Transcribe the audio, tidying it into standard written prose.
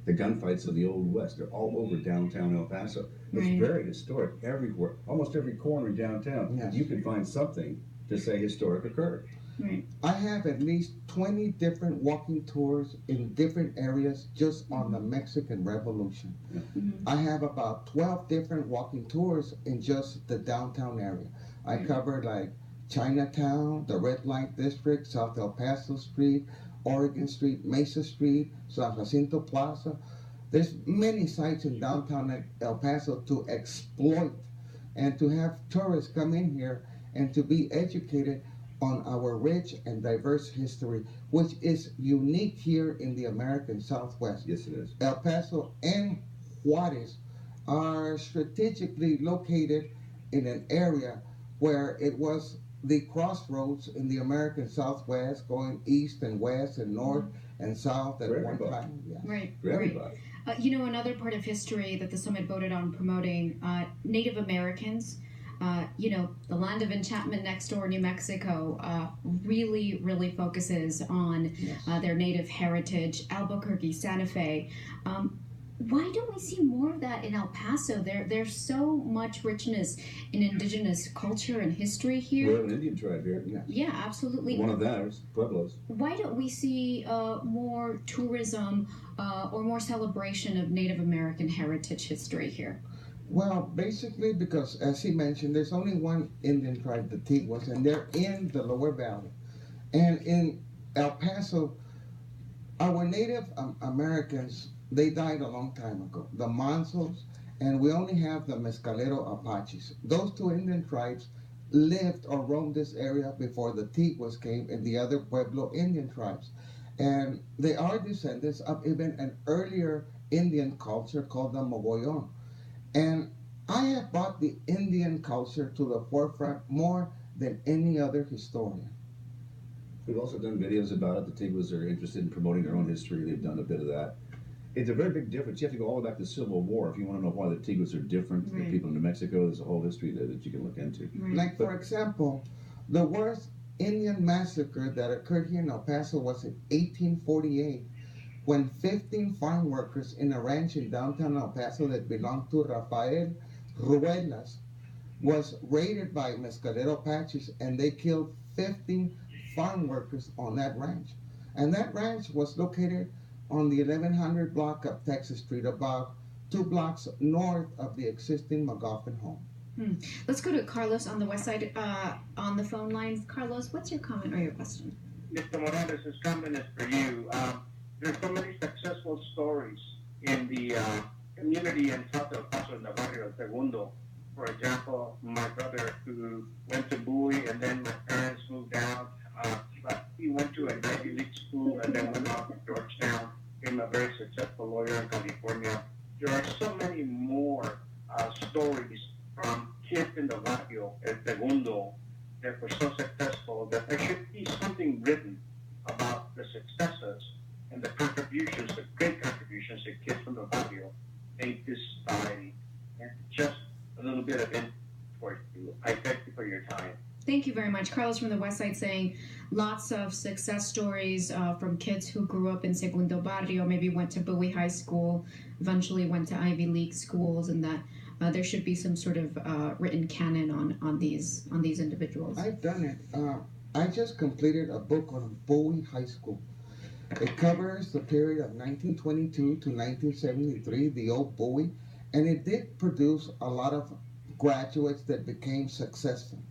the gunfights of the Old West. They're all over downtown El Paso. It's very historic everywhere. Almost every corner in downtown, yes, you can find something to say historic occurred. Right. I have at least 20 different walking tours in different areas just on the Mexican Revolution. Yeah. Mm-hmm. I have about 12 different walking tours in just the downtown area. I covered like Chinatown, the Red Light District, South El Paso Street, Oregon Street, Mesa Street, San Jacinto Plaza. There's many sites in downtown El Paso to exploit and to have tourists come in here and to be educated on our rich and diverse history, which is unique here in the American Southwest. Yes, it is. El Paso and Juarez are strategically located in an area where it was the crossroads in the American Southwest, going east and west and north and south at one time. Yes. Right. Right. Another part of history that the summit voted on promoting, Native Americans. The land of enchantment next door, New Mexico, really focuses on their native heritage. Albuquerque, Santa Fe. Why don't we see more of that in El Paso? There's so much richness in indigenous culture and history here. We're an Indian tribe here. Yeah, absolutely. One of theirs, Pueblos. Why don't we see more tourism or more celebration of Native American heritage history here? Well, basically because, as he mentioned, there's only one Indian tribe, the Tiguas, and they're in the lower valley. And in El Paso, our Native Americans, they died a long time ago. The Mansos, and we only have the Mescalero Apaches. Those two Indian tribes lived or roamed this area before the Tiguas came and the other Pueblo Indian tribes. And they are descendants of even an earlier Indian culture called the Mogollon. And I have brought the Indian culture to the forefront more than any other historian. We've also done videos about it. The Tiguas are interested in promoting their own history. They've done a bit of that. It's a very big difference. You have to go all the way back to the Civil War if you want to know why the Tiguas are different than people in New Mexico. There's a whole history there that you can look into. Like, for example, the worst Indian massacre that occurred here in El Paso was in 1848 when 15 farm workers in a ranch in downtown El Paso that belonged to Rafael Ruelas was raided by Mescalero Apaches, and they killed 15 farm workers on that ranch. And that ranch was located on the 1100 block of Texas Street, about 2 blocks north of the existing McGoffin home. Let's go to Carlos on the west side on the phone lines. Carlos, what's your comment or your question? Mr. Morales, this comment is for you. There's so many successful stories in the community in South El Paso, in the barrio Segundo. For example, my brother who went to Bowie and then my parents moved out. He went to an Ivy League school and then went off to Georgetown, became a very successful lawyer in California. There are so many more stories from kids in the barrio El Segundo that were so successful that there should be something written about the successes and the contributions, the great contributions that kids from the barrio made to society. And just a little bit of input for you. I thank you for your time. Thank you very much. Carlos from the West Side saying lots of success stories from kids who grew up in Segundo Barrio, maybe went to Bowie High School, eventually went to Ivy League schools, and that there should be some sort of written canon on these individuals. I've done it. I just completed a book on Bowie High School. It covers the period of 1922 to 1973, the old Bowie, and it did produce a lot of graduates that became successful.